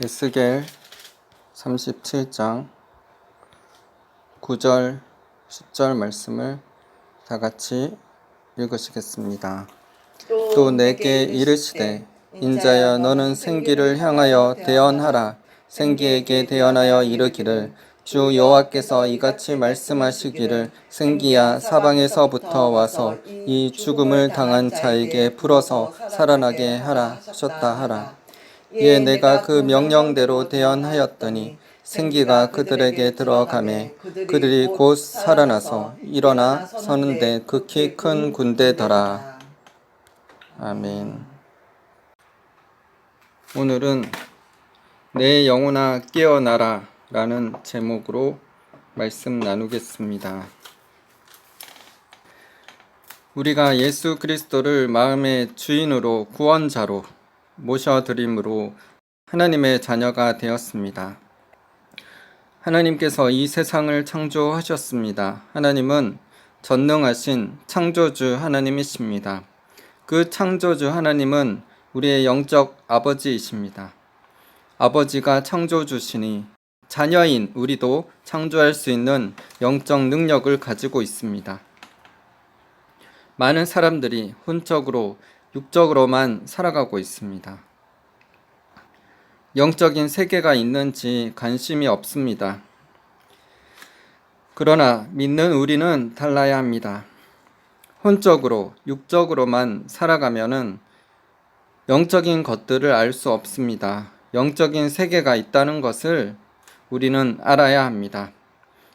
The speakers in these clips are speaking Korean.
에스겔 37장 9절 10절 말씀을 다 같이 읽으시겠습니다. 또 내게 이르시되 인자야 너는 생기를 향하여 대언하라. 생기에게 대언하여 이르기를 주 여호와께서 이같이 말씀하시기를 생기야 사방에서부터 와서 이 죽음을 당한 자에게 불어서 살아나게 하라 하셨다 하라. 이에 내가 그 명령대로 대언하였더니 생기가 그들에게 들어가매 그들이 곧 살아나서 일어나 서는데 극히 큰 군대더라. 아멘. 오늘은 내 영혼아 깨어나라 라는 제목으로 말씀 나누겠습니다. 우리가 예수 그리스도를 마음의 주인으로 구원자로 모셔드림으로 하나님의 자녀가 되었습니다. 하나님께서 이 세상을 창조하셨습니다. 하나님은 전능하신 창조주 하나님이십니다. 그 창조주 하나님은 우리의 영적 아버지이십니다. 아버지가 창조주시니 자녀인 우리도 창조할 수 있는 영적 능력을 가지고 있습니다. 많은 사람들이 혼적으로 육적으로만 살아가고 있습니다. 영적인 세계가 있는지 관심이 없습니다. 그러나 믿는 우리는 달라야 합니다. 혼적으로 육적으로만 살아가면은 영적인 것들을 알 수 없습니다. 영적인 세계가 있다는 것을 우리는 알아야 합니다.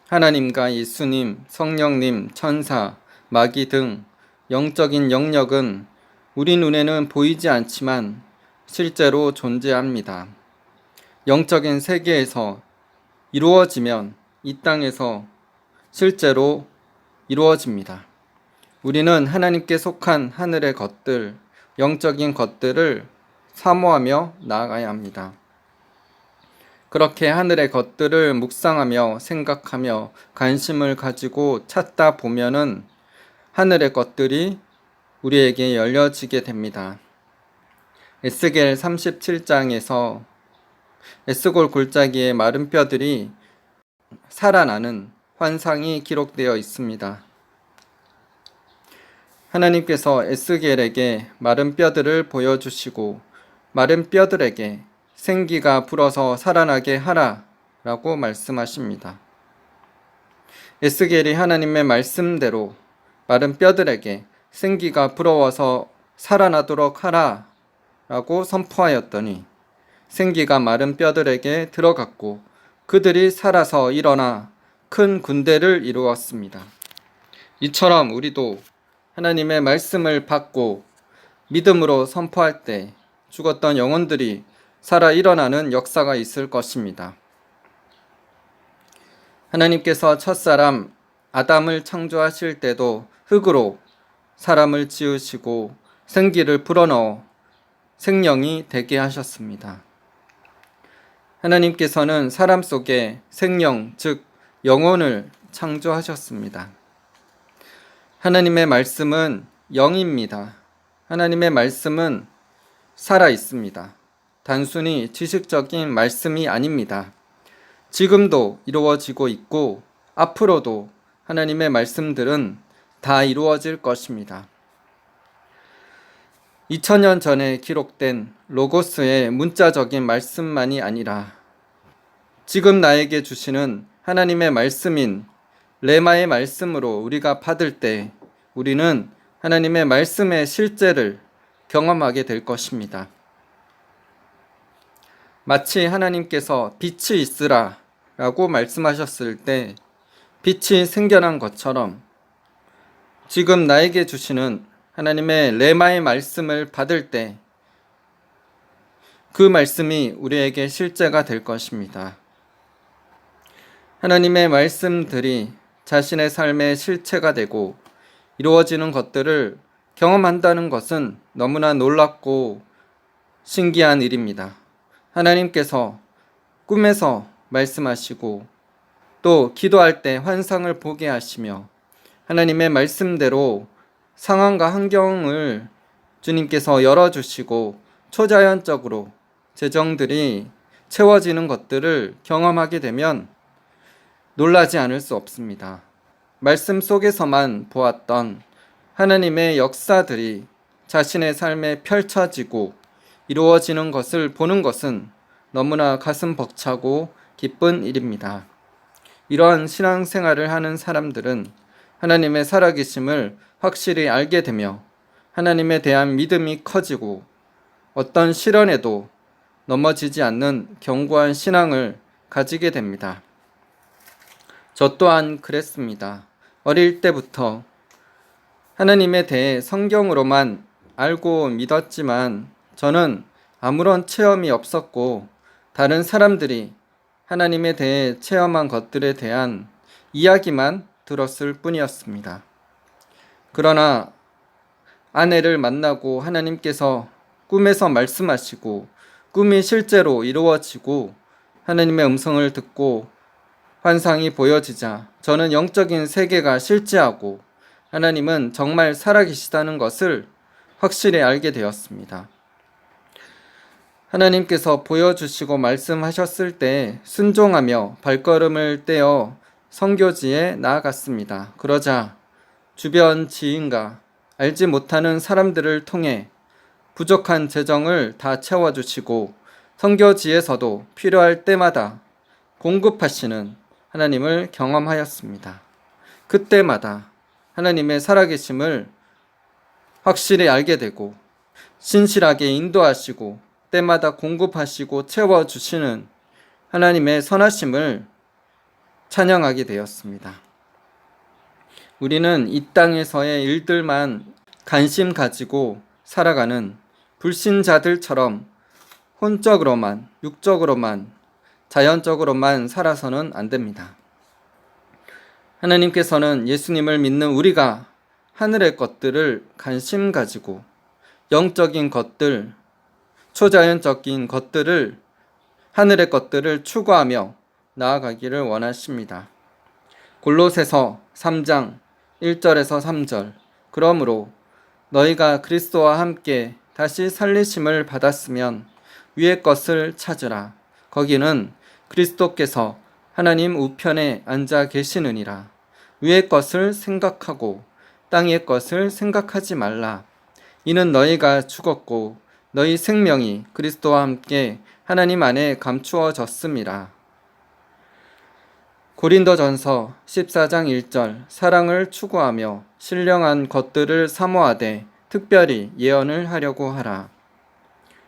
하나님과 예수님, 성령님, 천사, 마귀 등 영적인 영역은 우리 눈에는 보이지 않지만 실제로 존재합니다. 영적인 세계에서 이루어지면 이 땅에서 실제로 이루어집니다. 우리는 하나님께 속한 하늘의 것들, 영적인 것들을 사모하며 나아가야 합니다. 그렇게 하늘의 것들을 묵상하며 생각하며 관심을 가지고 찾다 보면은 하늘의 것들이 우리에게 열려지게 됩니다. 에스겔 37장에서 에스골 골짜기의 마른 뼈들이 살아나는 환상이 기록되어 있습니다. 하나님께서 에스겔에게 마른 뼈들을 보여주시고 마른 뼈들에게 생기가 불어서 살아나게 하라 라고 말씀하십니다. 에스겔이 하나님의 말씀대로 마른 뼈들에게 생기가 불어워서 살아나도록 하라 라고 선포하였더니 생기가 마른 뼈들에게 들어갔고 그들이 살아서 일어나 큰 군대를 이루었습니다. 이처럼 우리도 하나님의 말씀을 받고 믿음으로 선포할 때 죽었던 영혼들이 살아 일어나는 역사가 있을 것입니다. 하나님께서 첫사람 아담을 창조하실 때도 흙으로 사람을 지으시고 생기를 불어넣어 생명이 되게 하셨습니다. 하나님께서는 사람 속에 생명, 즉 영혼을 창조하셨습니다. 하나님의 말씀은 영입니다. 하나님의 말씀은 살아 있습니다. 단순히 지식적인 말씀이 아닙니다. 지금도 이루어지고 있고 앞으로도 하나님의 말씀들은 다 이루어질 것입니다. 2000년 전에 기록된 로고스의 문자적인 말씀만이 아니라 지금 나에게 주시는 하나님의 말씀인 레마의 말씀으로 우리가 받을 때 우리는 하나님의 말씀의 실제를 경험하게 될 것입니다. 마치 하나님께서 빛이 있으라 라고 말씀하셨을 때 빛이 생겨난 것처럼 지금 나에게 주시는 하나님의 레마의 말씀을 받을 때 그 말씀이 우리에게 실제가 될 것입니다. 하나님의 말씀들이 자신의 삶의 실체가 되고 이루어지는 것들을 경험한다는 것은 너무나 놀랍고 신기한 일입니다. 하나님께서 꿈에서 말씀하시고 또 기도할 때 환상을 보게 하시며 하나님의 말씀대로 상황과 환경을 주님께서 열어주시고 초자연적으로 재정들이 채워지는 것들을 경험하게 되면 놀라지 않을 수 없습니다. 말씀 속에서만 보았던 하나님의 역사들이 자신의 삶에 펼쳐지고 이루어지는 것을 보는 것은 너무나 가슴 벅차고 기쁜 일입니다. 이러한 신앙생활을 하는 사람들은 하나님의 살아계심을 확실히 알게 되며 하나님에 대한 믿음이 커지고 어떤 시련에도 넘어지지 않는 견고한 신앙을 가지게 됩니다. 저 또한 그랬습니다. 어릴 때부터 하나님에 대해 성경으로만 알고 믿었지만 저는 아무런 체험이 없었고 다른 사람들이 하나님에 대해 체험한 것들에 대한 이야기만 들었을 뿐이었습니다. 그러나 아내를 만나고 하나님께서 꿈에서 말씀하시고 꿈이 실제로 이루어지고 하나님의 음성을 듣고 환상이 보여지자 저는 영적인 세계가 실제하고 하나님은 정말 살아계시다는 것을 확실히 알게 되었습니다. 하나님께서 보여주시고 말씀하셨을 때 순종하며 발걸음을 떼어 선교지에 나아갔습니다. 그러자 주변 지인과 알지 못하는 사람들을 통해 부족한 재정을 다 채워주시고 선교지에서도 필요할 때마다 공급하시는 하나님을 경험하였습니다. 그때마다 하나님의 살아계심을 확실히 알게 되고 신실하게 인도하시고 때마다 공급하시고 채워주시는 하나님의 선하심을 찬양하게 되었습니다. 우리는 이 땅에서의 일들만 관심 가지고 살아가는 불신자들처럼 혼적으로만, 육적으로만, 자연적으로만 살아서는 안 됩니다. 하나님께서는 예수님을 믿는 우리가 하늘의 것들을 관심 가지고 영적인 것들, 초자연적인 것들을, 하늘의 것들을 추구하며 나아가기를 원하십니다. 골로새서 3장 1절에서 3절. 그러므로 너희가 그리스도와 함께 다시 살리심을 받았으면 위의 것을 찾으라. 거기는 그리스도께서 하나님 우편에 앉아 계시느니라. 위의 것을 생각하고 땅의 것을 생각하지 말라. 이는 너희가 죽었고 너희 생명이 그리스도와 함께 하나님 안에 감추어졌음이라. 고린도전서 14장 1절. 사랑을 추구하며 신령한 것들을 사모하되 특별히 예언을 하려고 하라.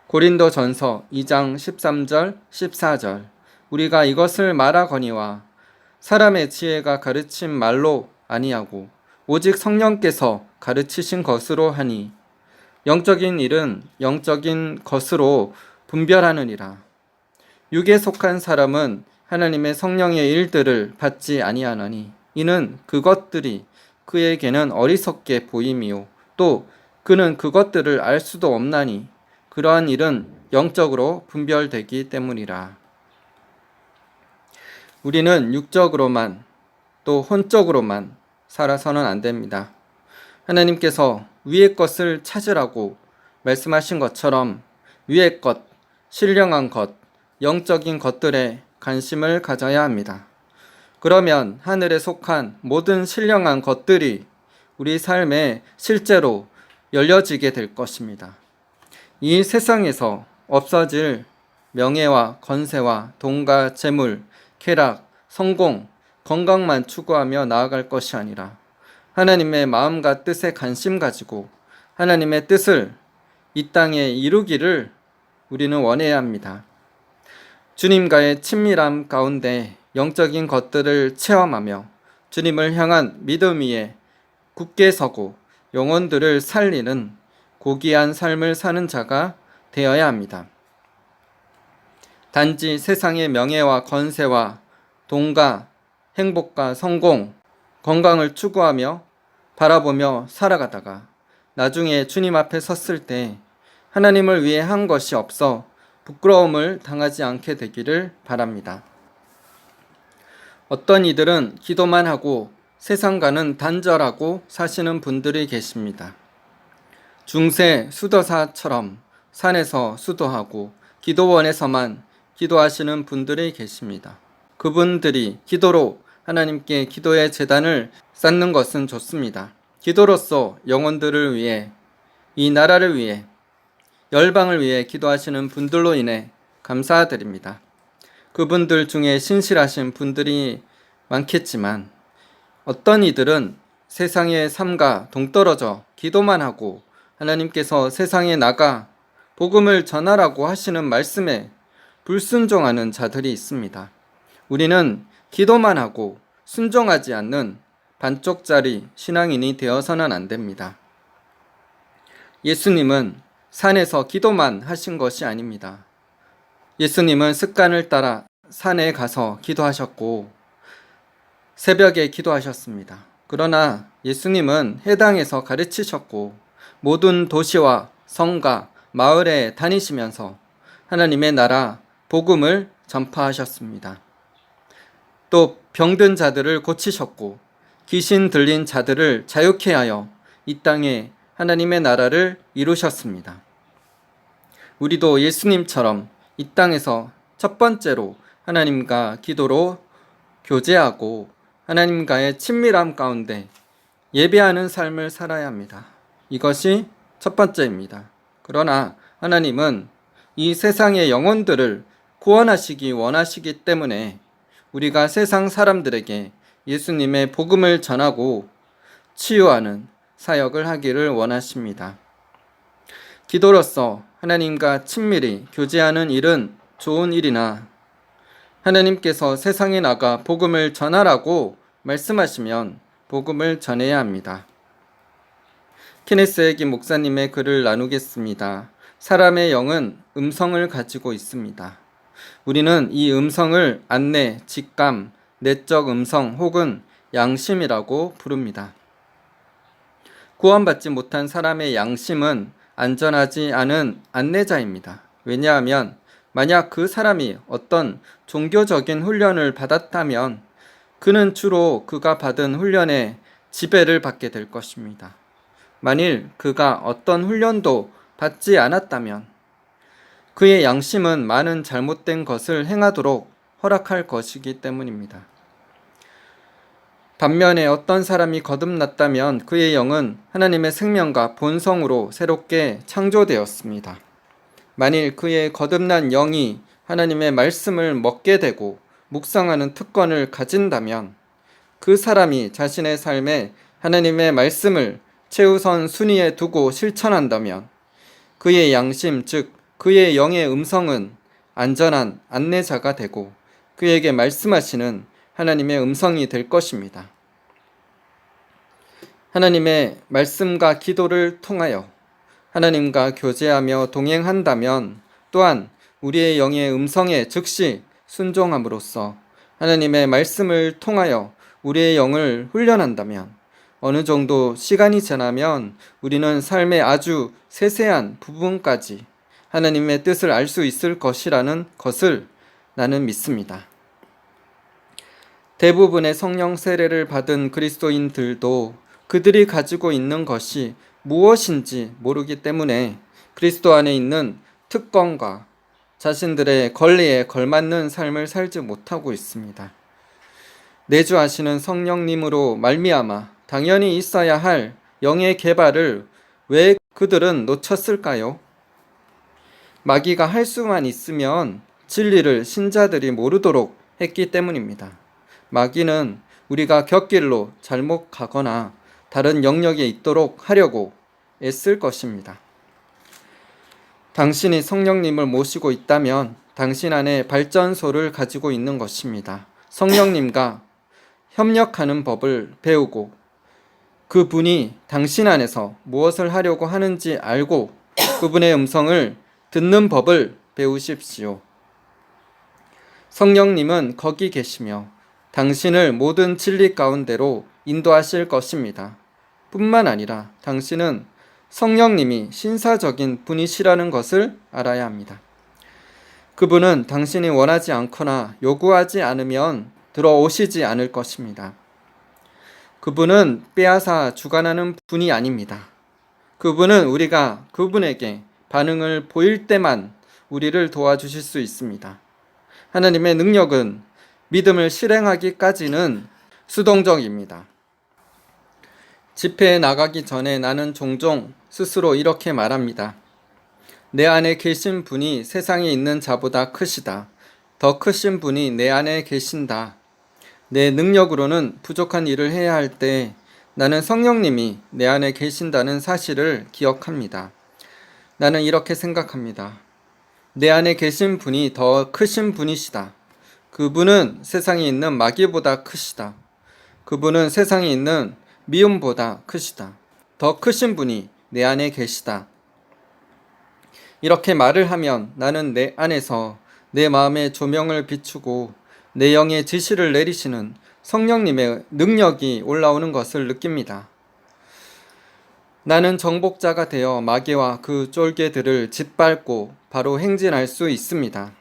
고린도전서 2장 13절 14절. 우리가 이것을 말하거니와 사람의 지혜가 가르친 말로 아니하고 오직 성령께서 가르치신 것으로 하니 영적인 일은 영적인 것으로 분별하느니라. 육에 속한 사람은 하나님의 성령의 일들을 받지 아니하나니 이는 그것들이 그에게는 어리석게 보임이요 또 그는 그것들을 알 수도 없나니 그러한 일은 영적으로 분별되기 때문이라. 우리는 육적으로만 또 혼적으로만 살아서는 안 됩니다. 하나님께서 위의 것을 찾으라고 말씀하신 것처럼 위의 것, 신령한 것, 영적인 것들에 관심을 가져야 합니다. 그러면 하늘에 속한 모든 신령한 것들이 우리 삶에 실제로 열려지게 될 것입니다. 이 세상에서 없어질 명예와 권세와 돈과 재물, 쾌락, 성공, 건강만 추구하며 나아갈 것이 아니라 하나님의 마음과 뜻에 관심 가지고 하나님의 뜻을 이 땅에 이루기를 우리는 원해야 합니다. 주님과의 친밀함 가운데 영적인 것들을 체험하며 주님을 향한 믿음 위에 굳게 서고 영혼들을 살리는 고귀한 삶을 사는 자가 되어야 합니다. 단지 세상의 명예와 권세와 돈과 행복과 성공, 건강을 추구하며 바라보며 살아가다가 나중에 주님 앞에 섰을 때 하나님을 위해 한 것이 없어 부끄러움을 당하지 않게 되기를 바랍니다. 어떤 이들은 기도만 하고 세상과는 단절하고 사시는 분들이 계십니다. 중세 수도사처럼 산에서 수도하고 기도원에서만 기도하시는 분들이 계십니다. 그분들이 기도로 하나님께 기도의 제단을 쌓는 것은 좋습니다. 기도로서 영혼들을 위해, 이 나라를 위해, 열방을 위해 기도하시는 분들로 인해 감사드립니다. 그분들 중에 신실하신 분들이 많겠지만 어떤 이들은 세상의 삶과 동떨어져 기도만 하고 하나님께서 세상에 나가 복음을 전하라고 하시는 말씀에 불순종하는 자들이 있습니다. 우리는 기도만 하고 순종하지 않는 반쪽짜리 신앙인이 되어서는 안 됩니다. 예수님은 산에서 기도만 하신 것이 아닙니다. 예수님은 습관을 따라 산에 가서 기도하셨고 새벽에 기도하셨습니다. 그러나 예수님은 해당에서 가르치셨고 모든 도시와 성과 마을에 다니시면서 하나님의 나라 복음을 전파하셨습니다. 또 병든 자들을 고치셨고 귀신 들린 자들을 자유케 하여 이 땅에 하나님의 나라를 이루셨습니다. 우리도 예수님처럼 이 땅에서 첫 번째로 하나님과 기도로 교제하고 하나님과의 친밀함 가운데 예배하는 삶을 살아야 합니다. 이것이 첫 번째입니다. 그러나 하나님은 이 세상의 영혼들을 구원하시기 원하시기 때문에 우리가 세상 사람들에게 예수님의 복음을 전하고 치유하는 사역을 하기를 원하십니다. 기도로서 하나님과 친밀히 교제하는 일은 좋은 일이나 하나님께서 세상에 나가 복음을 전하라고 말씀하시면 복음을 전해야 합니다. 케네스 해기 목사님의 글을 나누겠습니다. 사람의 영은 음성을 가지고 있습니다. 우리는 이 음성을 안내, 직감, 내적 음성 혹은 양심이라고 부릅니다. 구원받지 못한 사람의 양심은 안전하지 않은 안내자입니다. 왜냐하면 만약 그 사람이 어떤 종교적인 훈련을 받았다면 그는 주로 그가 받은 훈련에 지배를 받게 될 것입니다. 만일 그가 어떤 훈련도 받지 않았다면 그의 양심은 많은 잘못된 것을 행하도록 허락할 것이기 때문입니다. 반면에 어떤 사람이 거듭났다면 그의 영은 하나님의 생명과 본성으로 새롭게 창조되었습니다. 만일 그의 거듭난 영이 하나님의 말씀을 먹게 되고 묵상하는 특권을 가진다면 그 사람이 자신의 삶에 하나님의 말씀을 최우선 순위에 두고 실천한다면 그의 양심, 즉 그의 영의 음성은 안전한 안내자가 되고 그에게 말씀하시는 하나님의 음성이 될 것입니다. 하나님의 말씀과 기도를 통하여 하나님과 교제하며 동행한다면 또한 우리의 영의 음성에 즉시 순종함으로써 하나님의 말씀을 통하여 우리의 영을 훈련한다면 어느 정도 시간이 지나면 우리는 삶의 아주 세세한 부분까지 하나님의 뜻을 알 수 있을 것이라는 것을 나는 믿습니다. 대부분의 성령 세례를 받은 그리스도인들도 그들이 가지고 있는 것이 무엇인지 모르기 때문에 그리스도 안에 있는 특권과 자신들의 권리에 걸맞는 삶을 살지 못하고 있습니다. 내주하시는 성령님으로 말미암아 당연히 있어야 할 영의 개발을 왜 그들은 놓쳤을까요? 마귀가 할 수만 있으면 진리를 신자들이 모르도록 했기 때문입니다. 마귀는 우리가 곁길로 잘못 가거나 다른 영역에 있도록 하려고 애쓸 것입니다. 당신이 성령님을 모시고 있다면 당신 안에 발전소를 가지고 있는 것입니다. 성령님과 협력하는 법을 배우고 그분이 당신 안에서 무엇을 하려고 하는지 알고 그분의 음성을 듣는 법을 배우십시오. 성령님은 거기 계시며 당신을 모든 진리 가운데로 인도하실 것입니다. 뿐만 아니라 당신은 성령님이 신사적인 분이시라는 것을 알아야 합니다. 그분은 당신이 원하지 않거나 요구하지 않으면 들어오시지 않을 것입니다. 그분은 빼앗아 주관하는 분이 아닙니다. 그분은 우리가 그분에게 반응을 보일 때만 우리를 도와주실 수 있습니다. 하나님의 능력은 믿음을 실행하기까지는 수동적입니다. 집회에 나가기 전에 나는 종종 스스로 이렇게 말합니다. 내 안에 계신 분이 세상에 있는 자보다 크시다. 더 크신 분이 내 안에 계신다. 내 능력으로는 부족한 일을 해야 할 때 나는 성령님이 내 안에 계신다는 사실을 기억합니다. 나는 이렇게 생각합니다. 내 안에 계신 분이 더 크신 분이시다. 그분은 세상에 있는 마귀보다 크시다. 그분은 세상에 있는 미움보다 크시다. 더 크신 분이 내 안에 계시다. 이렇게 말을 하면 나는 내 안에서 내 마음의 조명을 비추고 내 영의 지시를 내리시는 성령님의 능력이 올라오는 것을 느낍니다. 나는 정복자가 되어 마귀와 그 쫄개들을 짓밟고 바로 행진할 수 있습니다.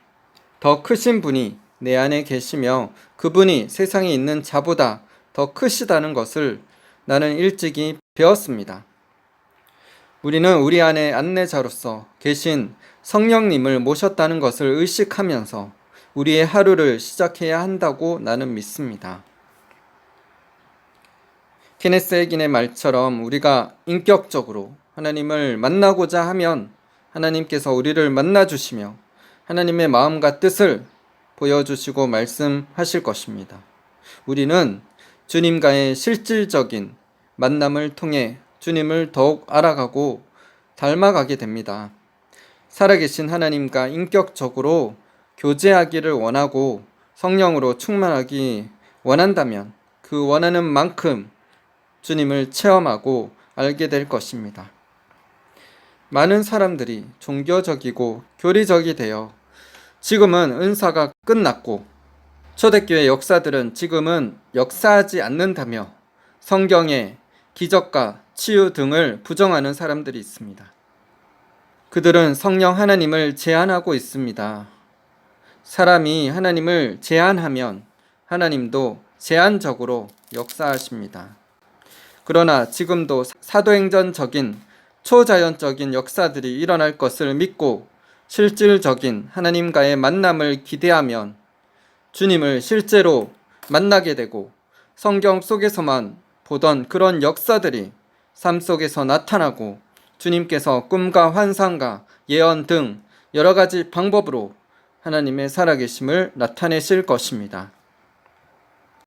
더 크신 분이 내 안에 계시며 그분이 세상에 있는 자보다 더 크시다는 것을 나는 일찍이 배웠습니다. 우리는 우리 안에 안내자로서 계신 성령님을 모셨다는 것을 의식하면서 우리의 하루를 시작해야 한다고 나는 믿습니다. 케네스 해긴의 말처럼 우리가 인격적으로 하나님을 만나고자 하면 하나님께서 우리를 만나주시며 하나님의 마음과 뜻을 보여주시고 말씀하실 것입니다. 우리는 주님과의 실질적인 만남을 통해 주님을 더욱 알아가고 닮아가게 됩니다. 살아계신 하나님과 인격적으로 교제하기를 원하고 성령으로 충만하기 원한다면 그 원하는 만큼 주님을 체험하고 알게 될 것입니다. 많은 사람들이 종교적이고 교리적이 되어 지금은 은사가 끝났고 초대교회 역사들은 지금은 역사하지 않는다며 성경의 기적과 치유 등을 부정하는 사람들이 있습니다. 그들은 성령 하나님을 제한하고 있습니다. 사람이 하나님을 제한하면 하나님도 제한적으로 역사하십니다. 그러나 지금도 사도행전적인 초자연적인 역사들이 일어날 것을 믿고 실질적인 하나님과의 만남을 기대하면 주님을 실제로 만나게 되고 성경 속에서만 보던 그런 역사들이 삶 속에서 나타나고 주님께서 꿈과 환상과 예언 등 여러 가지 방법으로 하나님의 살아계심을 나타내실 것입니다.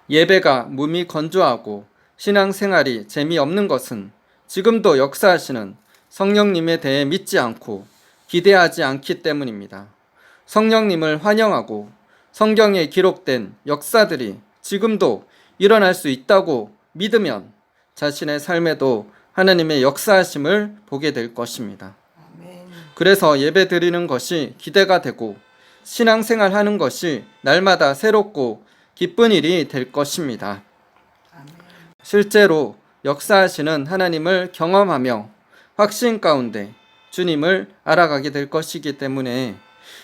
예배가 몸이 건조하고 신앙생활이 재미없는 것은 지금도 역사하시는 성령님에 대해 믿지 않고 기대하지 않기 때문입니다. 성령님을 환영하고 성경에 기록된 역사들이 지금도 일어날 수 있다고 믿으면 자신의 삶에도 하나님의 역사하심을 보게 될 것입니다. 그래서 예배 드리는 것이 기대가 되고 신앙생활 하는 것이 날마다 새롭고 기쁜 일이 될 것입니다. 실제로 역사하시는 하나님을 경험하며 확신 가운데 주님을 알아가게 될 것이기 때문에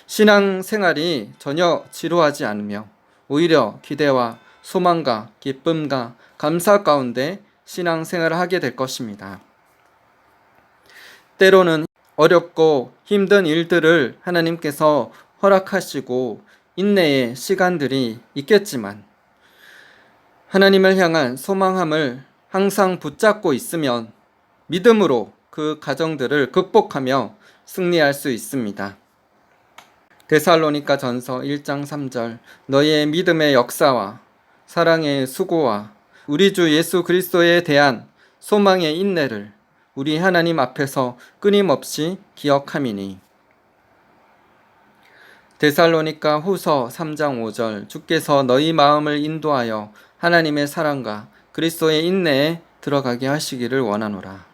신앙생활이 전혀 지루하지 않으며 오히려 기대와 소망과 기쁨과 감사 가운데 신앙생활을 하게 될 것입니다. 때로는 어렵고 힘든 일들을 하나님께서 허락하시고 인내의 시간들이 있겠지만 하나님을 향한 소망함을 항상 붙잡고 있으면 믿음으로 그 과정들을 극복하며 승리할 수 있습니다. 데살로니가 전서 1장 3절 너희의 믿음의 역사와 사랑의 수고와 우리 주 예수 그리스도에 대한 소망의 인내를 우리 하나님 앞에서 끊임없이 기억함이니. 데살로니가 후서 3장 5절 주께서 너희 마음을 인도하여 하나님의 사랑과 그리스도의 인내에 들어가게 하시기를 원하노라.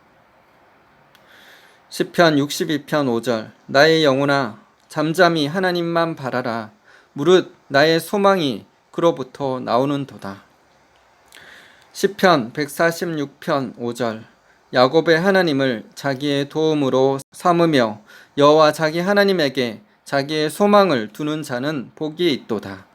시편 62편 5절 나의 영혼아 잠잠히 하나님만 바라라 무릇 나의 소망이 그로부터 나오는도다. 시편 146편 5절 야곱의 하나님을 자기의 도움으로 삼으며 여호와 자기 하나님에게 자기의 소망을 두는 자는 복이 있도다.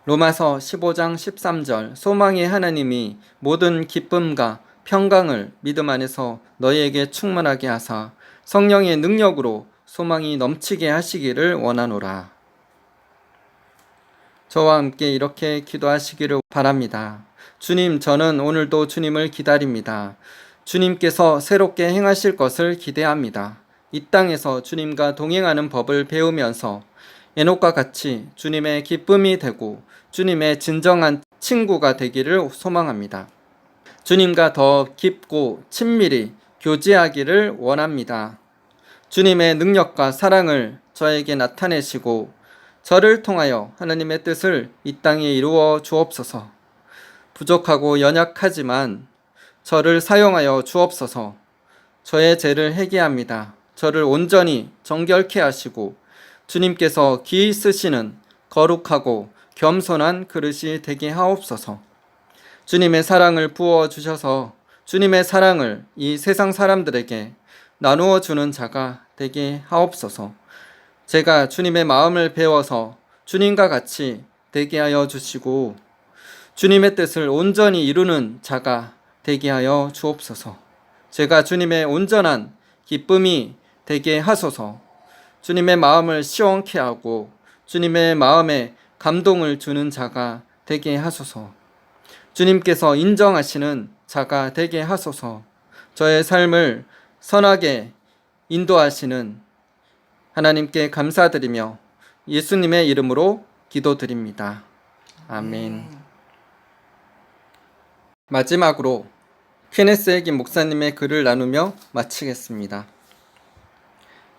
로마서 15장 13절 소망의 하나님이 모든 기쁨과 평강을 믿음 안에서 너희에게 충만하게 하사 성령의 능력으로 소망이 넘치게 하시기를 원하노라. 저와 함께 이렇게 기도하시기를 바랍니다. 주님, 저는 오늘도 주님을 기다립니다. 주님께서 새롭게 행하실 것을 기대합니다. 이 땅에서 주님과 동행하는 법을 배우면서 에녹과 같이 주님의 기쁨이 되고 주님의 진정한 친구가 되기를 소망합니다. 주님과 더 깊고 친밀히 교제하기를 원합니다. 주님의 능력과 사랑을 저에게 나타내시고 저를 통하여 하나님의 뜻을 이 땅에 이루어 주옵소서. 부족하고 연약하지만 저를 사용하여 주옵소서. 저의 죄를 회개합니다. 저를 온전히 정결케 하시고 주님께서 기이 쓰시는 거룩하고 겸손한 그릇이 되게 하옵소서. 주님의 사랑을 부어 주셔서 주님의 사랑을 이 세상 사람들에게 나누어 주는 자가 되게 하옵소서. 제가 주님의 마음을 배워서 주님과 같이 되게 하여 주시고 주님의 뜻을 온전히 이루는 자가 되게 하여 주옵소서. 제가 주님의 온전한 기쁨이 되게 하소서. 주님의 마음을 시원케 하고 주님의 마음에 감동을 주는 자가 되게 하소서. 주님께서 인정하시는 자가 되게 하소서. 저의 삶을 선하게 인도하시는 하나님께 감사드리며 예수님의 이름으로 기도드립니다. 아멘. 마지막으로 케네스 해긴 목사님의 글을 나누며 마치겠습니다.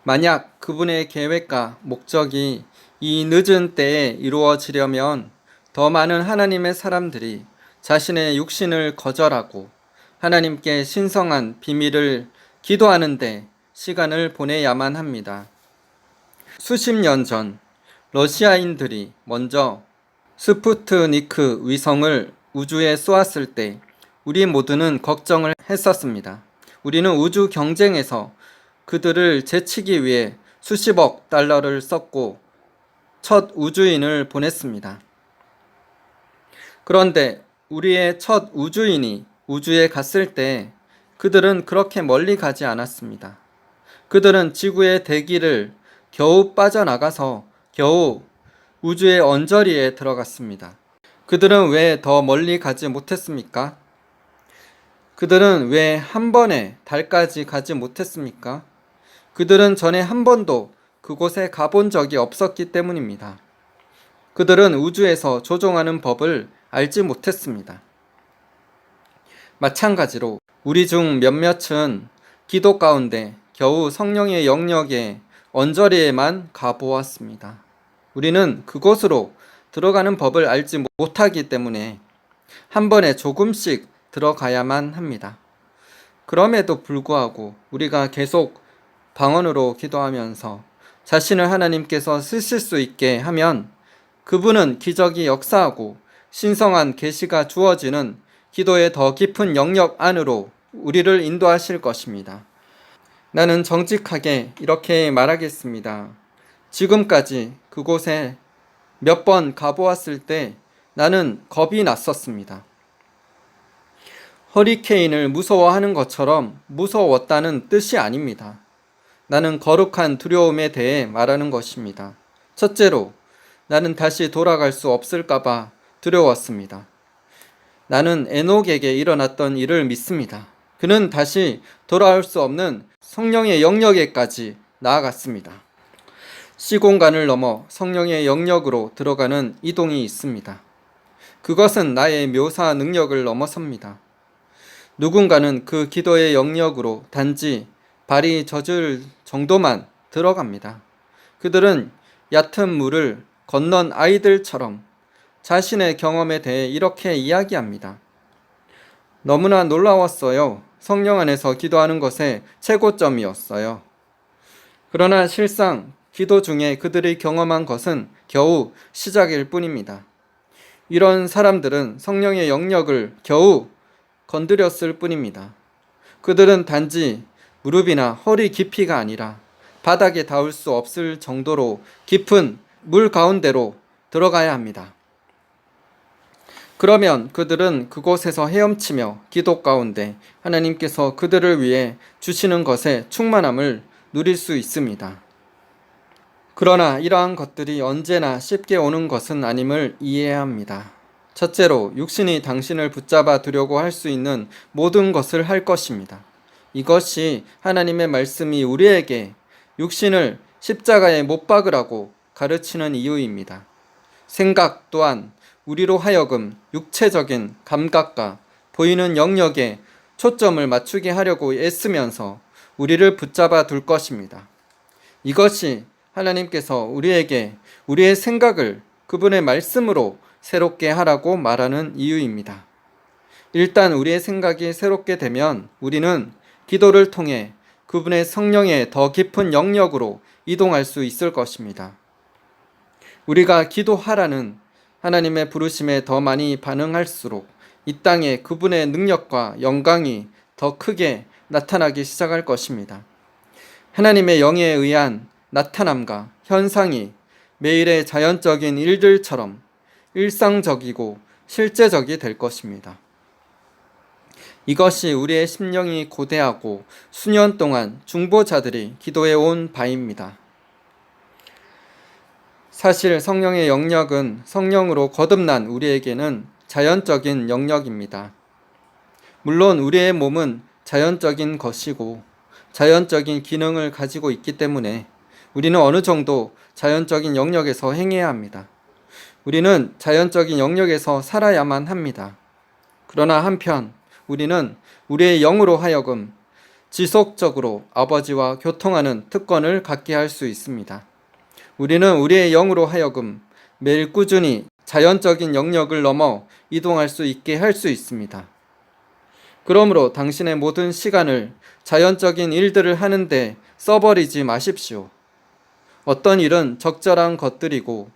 만약 그분의 계획과 목적이 이 늦은 때에 이루어지려면 더 많은 하나님의 사람들이 자신의 육신을 거절하고 하나님께 신성한 비밀을 기도하는데 시간을 보내야만 합니다. 수십 년 전 러시아인들이 먼저 스푸트니크 위성을 우주에 쏘았을 때 우리 모두는 걱정을 했었습니다. 우리는 우주 경쟁에서 그들을 제치기 위해 수십억 달러를 썼고 첫 우주인을 보냈습니다. 그런데 우리의 첫 우주인이 우주에 갔을 때 그들은 그렇게 멀리 가지 않았습니다. 그들은 지구의 대기를 겨우 빠져나가서 겨우 우주의 언저리에 들어갔습니다. 그들은 왜 더 멀리 가지 못했습니까? 그들은 왜 한 번에 달까지 가지 못했습니까? 그들은 전에 한 번도 그곳에 가본 적이 없었기 때문입니다. 그들은 우주에서 조종하는 법을 알지 못했습니다. 마찬가지로 우리 중 몇몇은 기도 가운데 겨우 성령의 영역에 언저리에만 가보았습니다. 우리는 그곳으로 들어가는 법을 알지 못하기 때문에 한 번에 조금씩 들어가야만 합니다. 그럼에도 불구하고 우리가 계속 방언으로 기도하면서 자신을 하나님께서 쓰실 수 있게 하면 그분은 기적이 역사하고 신성한 계시가 주어지는 기도의 더 깊은 영역 안으로 우리를 인도하실 것입니다. 나는 정직하게 이렇게 말하겠습니다. 지금까지 그곳에 몇 번 가보았을 때 나는 겁이 났었습니다. 허리케인을 무서워하는 것처럼 무서웠다는 뜻이 아닙니다. 나는 거룩한 두려움에 대해 말하는 것입니다. 첫째로, 나는 다시 돌아갈 수 없을까봐 두려웠습니다. 나는 에녹에게 일어났던 일을 믿습니다. 그는 다시 돌아올 수 없는 성령의 영역에까지 나아갔습니다. 시공간을 넘어 성령의 영역으로 들어가는 이동이 있습니다. 그것은 나의 묘사 능력을 넘어섭니다. 누군가는 그 기도의 영역으로 단지 발이 젖을 정도만 들어갑니다. 그들은 얕은 물을 건넌 아이들처럼 자신의 경험에 대해 이렇게 이야기합니다. 너무나 놀라웠어요. 성령 안에서 기도하는 것의 최고점이었어요. 그러나 실상 기도 중에 그들이 경험한 것은 겨우 시작일 뿐입니다. 이런 사람들은 성령의 영역을 겨우 건드렸을 뿐입니다. 그들은 단지 무릎이나 허리 깊이가 아니라 바닥에 닿을 수 없을 정도로 깊은 물 가운데로 들어가야 합니다. 그러면 그들은 그곳에서 헤엄치며 기도 가운데 하나님께서 그들을 위해 주시는 것의 충만함을 누릴 수 있습니다. 그러나 이러한 것들이 언제나 쉽게 오는 것은 아님을 이해해야 합니다. 첫째로 육신이 당신을 붙잡아 두려고 할 수 있는 모든 것을 할 것입니다. 이것이 하나님의 말씀이 우리에게 육신을 십자가에 못 박으라고 가르치는 이유입니다. 생각 또한 우리로 하여금 육체적인 감각과 보이는 영역에 초점을 맞추게 하려고 애쓰면서 우리를 붙잡아 둘 것입니다. 이것이 하나님께서 우리에게 우리의 생각을 그분의 말씀으로 새롭게 하라고 말하는 이유입니다. 일단 우리의 생각이 새롭게 되면 우리는 기도를 통해 그분의 성령의 더 깊은 영역으로 이동할 수 있을 것입니다. 우리가 기도하라는 하나님의 부르심에 더 많이 반응할수록 이 땅에 그분의 능력과 영광이 더 크게 나타나기 시작할 것입니다. 하나님의 영에 의한 나타남과 현상이 매일의 자연적인 일들처럼 일상적이고 실제적이 될 것입니다. 이것이 우리의 심령이 고대하고 수년 동안 중보자들이 기도해 온 바입니다. 사실 성령의 영역은 성령으로 거듭난 우리에게는 자연적인 영역입니다. 물론 우리의 몸은 자연적인 것이고 자연적인 기능을 가지고 있기 때문에 우리는 어느 정도 자연적인 영역에서 행해야 합니다. 우리는 자연적인 영역에서 살아야만 합니다. 그러나 한편 우리는 우리의 영으로 하여금 지속적으로 아버지와 교통하는 특권을 갖게 할 수 있습니다. 우리는 우리의 영으로 하여금 매일 꾸준히 자연적인 영역을 넘어 이동할 수 있게 할 수 있습니다. 그러므로 당신의 모든 시간을 자연적인 일들을 하는데 써버리지 마십시오. 어떤 일은 적절한 것들이고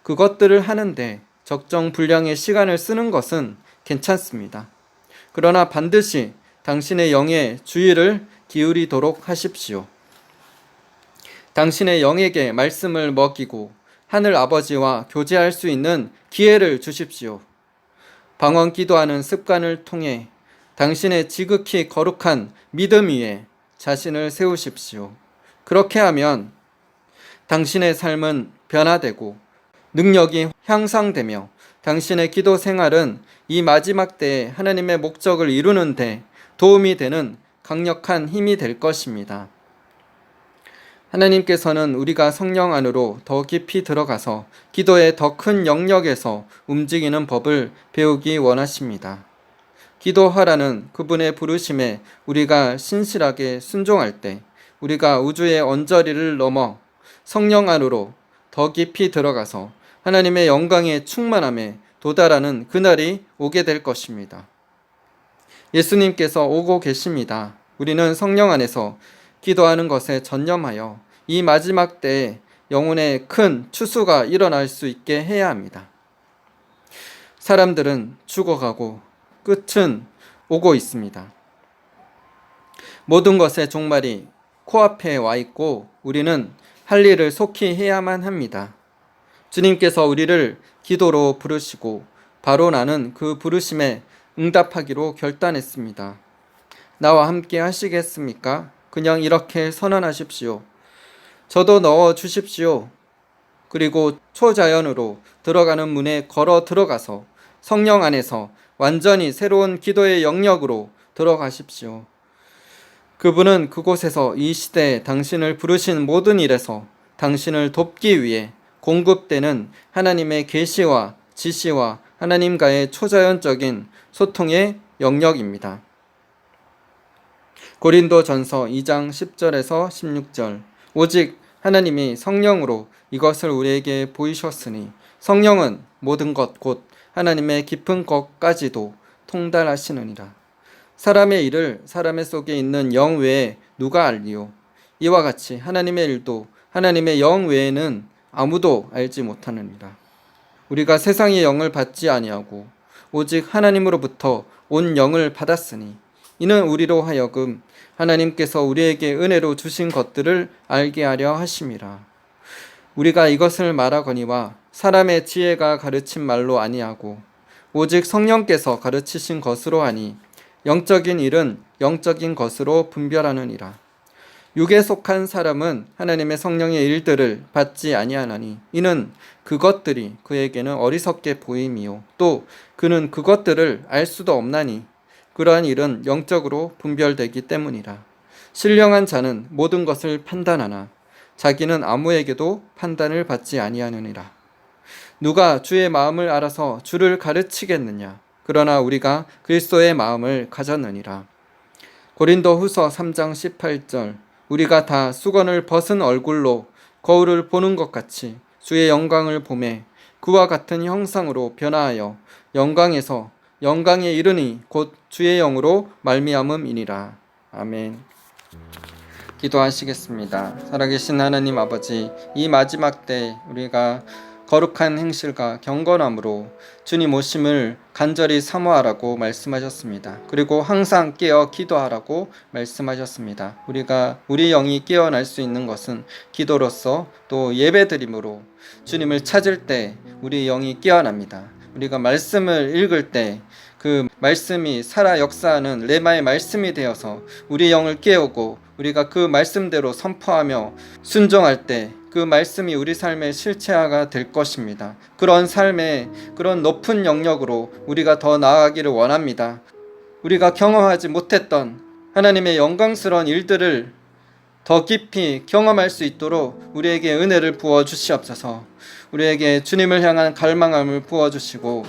그것들을 하는데 적정 분량의 시간을 쓰는 것은 괜찮습니다. 그러나 반드시 당신의 영에 주의를 기울이도록 하십시오. 당신의 영에게 말씀을 먹이고 하늘 아버지와 교제할 수 있는 기회를 주십시오. 방언 기도하는 습관을 통해 당신의 지극히 거룩한 믿음 위에 자신을 세우십시오. 그렇게 하면 당신의 삶은 변화되고 능력이 향상되며 당신의 기도 생활은 이 마지막 때에 하나님의 목적을 이루는 데 도움이 되는 강력한 힘이 될 것입니다. 하나님께서는 우리가 성령 안으로 더 깊이 들어가서 기도의 더 큰 영역에서 움직이는 법을 배우기 원하십니다. 기도하라는 그분의 부르심에 우리가 신실하게 순종할 때 우리가 우주의 언저리를 넘어 성령 안으로 더 깊이 들어가서 하나님의 영광의 충만함에 도달하는 그날이 오게 될 것입니다. 예수님께서 오고 계십니다. 우리는 성령 안에서 기도하는 것에 전념하여 이 마지막 때에 영혼의 큰 추수가 일어날 수 있게 해야 합니다. 사람들은 죽어가고 끝은 오고 있습니다. 모든 것의 종말이 코앞에 와 있고 우리는 할 일을 속히 해야만 합니다. 주님께서 우리를 기도로 부르시고 바로 나는 그 부르심에 응답하기로 결단했습니다. 나와 함께 하시겠습니까? 그냥 이렇게 선언하십시오. 저도 넣어 주십시오. 그리고 초자연으로 들어가는 문에 걸어 들어가서 성령 안에서 완전히 새로운 기도의 영역으로 들어가십시오. 그분은 그곳에서 이 시대에 당신을 부르신 모든 일에서 당신을 돕기 위해 공급되는 하나님의 계시와 지시와 하나님과의 초자연적인 소통의 영역입니다. 고린도전서 2장 10절에서 16절 오직 하나님이 성령으로 이것을 우리에게 보이셨으니 성령은 모든 것 곧 하나님의 깊은 것까지도 통달하시느니라. 사람의 일을 사람의 속에 있는 영 외에 누가 알리요? 이와 같이 하나님의 일도 하나님의 영 외에는 아무도 알지 못하느니라. 우리가 세상의 영을 받지 아니하고 오직 하나님으로부터 온 영을 받았으니 이는 우리로 하여금 하나님께서 우리에게 은혜로 주신 것들을 알게 하려 하심이라. 우리가 이것을 말하거니와 사람의 지혜가 가르친 말로 아니하고 오직 성령께서 가르치신 것으로 하니 영적인 일은 영적인 것으로 분별하느니라. 육에 속한 사람은 하나님의 성령의 일들을 받지 아니하나니 이는 그것들이 그에게는 어리석게 보임이요 또 그는 그것들을 알 수도 없나니 그러한 일은 영적으로 분별되기 때문이라. 신령한 자는 모든 것을 판단하나 자기는 아무에게도 판단을 받지 아니하느니라. 누가 주의 마음을 알아서 주를 가르치겠느냐? 그러나 우리가 그리스도의 마음을 가졌느니라. 고린도후서 3장 18절 우리가 다 수건을 벗은 얼굴로 거울을 보는 것 같이 주의 영광을 보매 그와 같은 형상으로 변화하여 영광에서 영광에 이르니 곧 주의 영으로 말미암음이니라. 아멘. 기도하시겠습니다. 살아계신 하나님 아버지, 이 마지막 때 우리가 거룩한 행실과 경건함으로 주님 오심을 간절히 사모하라고 말씀하셨습니다. 그리고 항상 깨어 기도하라고 말씀하셨습니다. 우리가 우리 영이 깨어날 수 있는 것은 기도로서 또 예배드림으로 주님을 찾을 때 우리 영이 깨어납니다. 우리가 말씀을 읽을 때 그 말씀이 살아 역사하는 레마의 말씀이 되어서 우리 영을 깨우고 우리가 그 말씀대로 선포하며 순종할 때 그 말씀이 우리 삶의 실체화가 될 것입니다. 그런 삶의 그런 높은 영역으로 우리가 더 나아가기를 원합니다. 우리가 경험하지 못했던 하나님의 영광스러운 일들을 더 깊이 경험할 수 있도록 우리에게 은혜를 부어 주시옵소서. 우리에게 주님을 향한 갈망함을 부어 주시고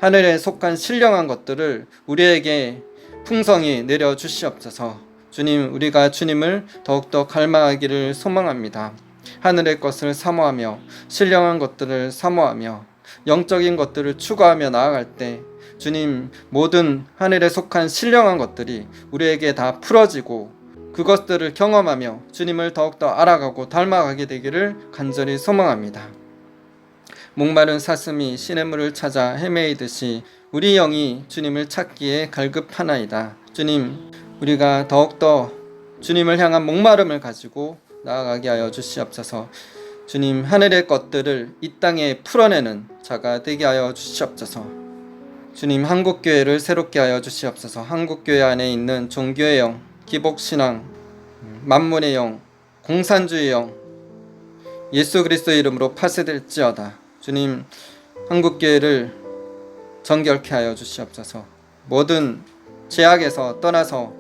하늘에 속한 신령한 것들을 우리에게 풍성히 내려 주시옵소서. 주님, 우리가 주님을 더욱더 갈망하기를 소망합니다. 하늘의 것을 사모하며 신령한 것들을 사모하며 영적인 것들을 추구하며 나아갈 때 주님, 모든 하늘에 속한 신령한 것들이 우리에게 다 풀어지고 그것들을 경험하며 주님을 더욱더 알아가고 닮아가게 되기를 간절히 소망합니다. 목마른 사슴이 시냇물을 찾아 헤매이듯이 우리 영이 주님을 찾기에 갈급하나이다. 주님, 우리가 더욱더 주님을 향한 목마름을 가지고 나아가게 하여 주시옵소서. 주님, 하늘의 것들을 이 땅에 풀어내는 자가 되게 하여 주시옵소서. 주님, 한국교회를 새롭게 하여 주시옵소서. 한국교회 안에 있는 종교의 영, 기복신앙, 만문의 영, 공산주의 영, 예수 그리스도의 이름으로 파쇄될지어다. 주님, 한국교회를 정결케 하여 주시옵소서. 모든 죄악에서 떠나서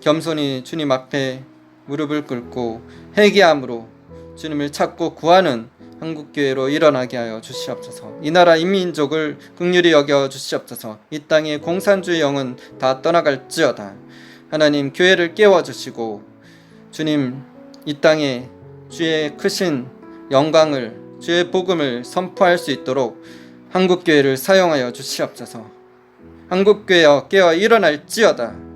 겸손히 주님 앞에 무릎을 꿇고 회개함으로 주님을 찾고 구하는 한국교회로 일어나게 하여 주시옵소서. 이 나라 인민족을 긍휼히 여겨 주시옵소서. 이 땅의 공산주의 영은 다 떠나갈지어다. 하나님, 교회를 깨워주시고 주님, 이 땅에 주의 크신 영광을, 주의 복음을 선포할 수 있도록 한국교회를 사용하여 주시옵소서. 한국교회여 깨어 일어날지어다.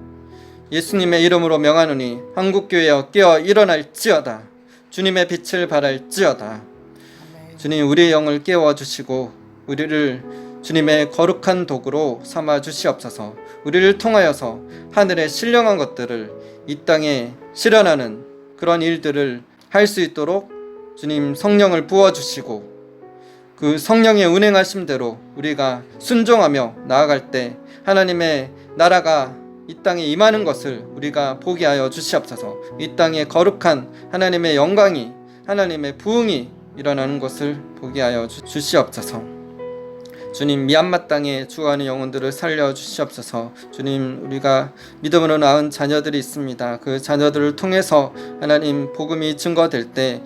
예수님의 이름으로 명하노니 한국교회여 깨어 일어날지어다. 주님의 빛을 발할지어다. 주님, 우리의 영을 깨워주시고 우리를 주님의 거룩한 도구로 삼아 주시옵소서. 우리를 통하여서 하늘의 신령한 것들을 이 땅에 실현하는 그런 일들을 할 수 있도록 주님 성령을 부어주시고 그 성령의 운행하심대로 우리가 순종하며 나아갈 때 하나님의 나라가 이 땅에 임하는 것을 우리가 보게 하여 주시옵소서. 이 땅에 거룩한 하나님의 영광이, 하나님의 부흥이 일어나는 것을 보게 하여 주시옵소서. 주님, 미얀마 땅에 죽어가는 영혼들을 살려 주시옵소서. 주님, 우리가 믿음으로 낳은 자녀들이 있습니다. 그 자녀들을 통해서 하나님 복음이 증거될 때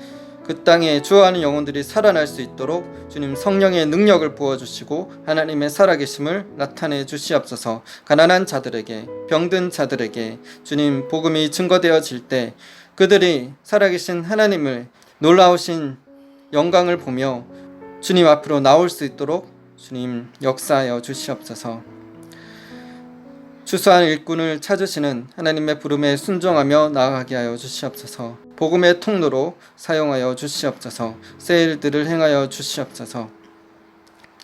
그 땅에 죽어가는 영혼들이 살아날 수 있도록 주님 성령의 능력을 부어주시고 하나님의 살아계심을 나타내 주시옵소서. 가난한 자들에게, 병든 자들에게 주님 복음이 증거되어질 때 그들이 살아계신 하나님을, 놀라우신 영광을 보며 주님 앞으로 나올 수 있도록 주님 역사하여 주시옵소서. 추수한 일꾼을 찾으시는 하나님의 부름에 순종하며 나아가게 하여 주시옵소서. 복음의 통로로 사용하여 주시옵소서. 새 일들을 행하여 주시옵소서.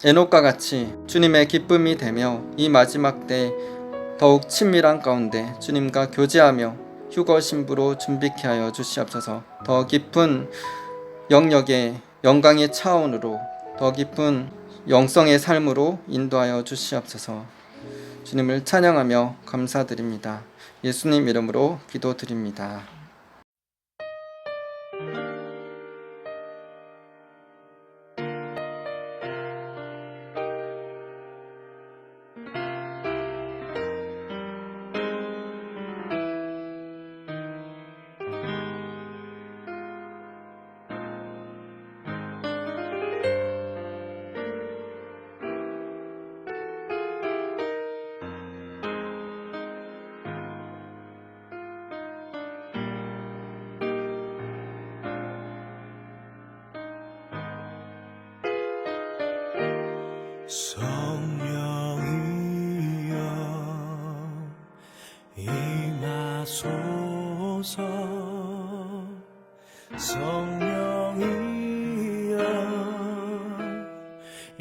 에녹과 같이 주님의 기쁨이 되며 이 마지막 때 더욱 친밀한 가운데 주님과 교제하며 휴거 신부로 준비케 하여 주시옵소서. 더 깊은 영역의 영광의 차원으로, 더 깊은 영성의 삶으로 인도하여 주시옵소서. 주님을 찬양하며 감사드립니다. 예수님 이름으로 기도드립니다. 성령이여 임하소서 성령이여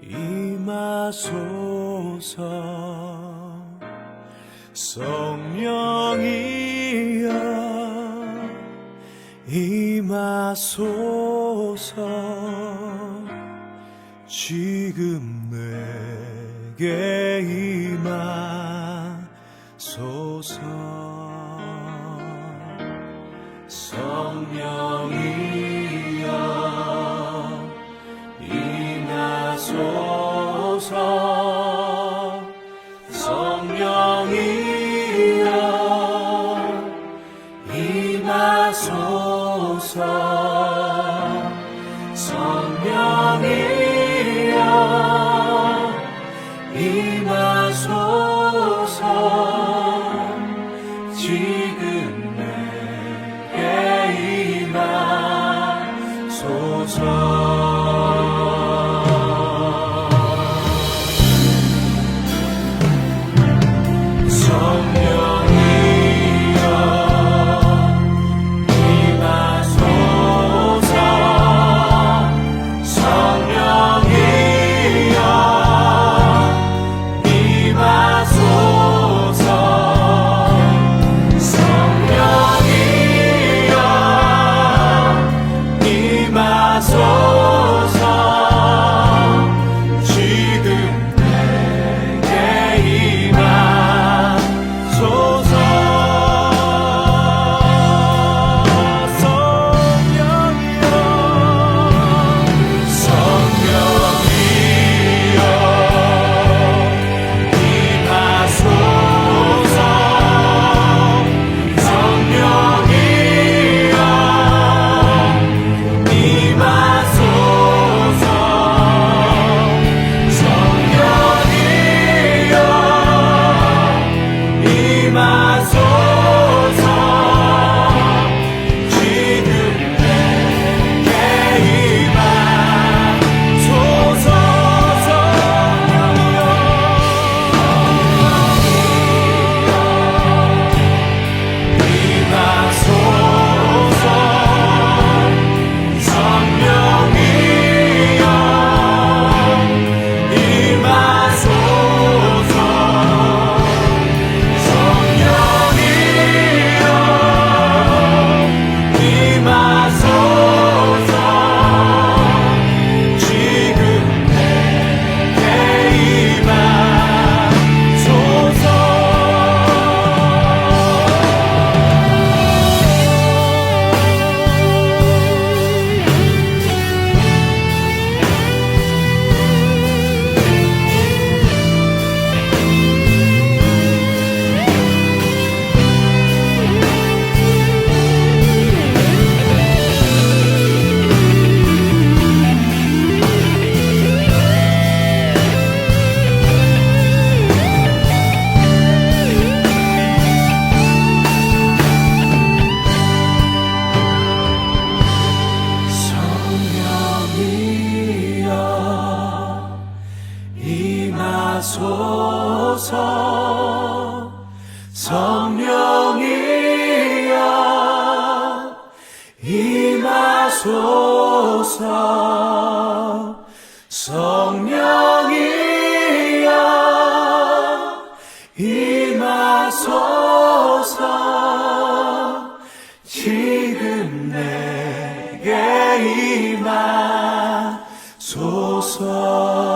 임하소서 성령이여 임하소서 지금 내게 임하소서 성령이여 임하소서 성령이여 임하소서 성령이여 임하소서 지금 내게 임하소서 임하소서 성령이여 임하소서 지금 내게 임하소서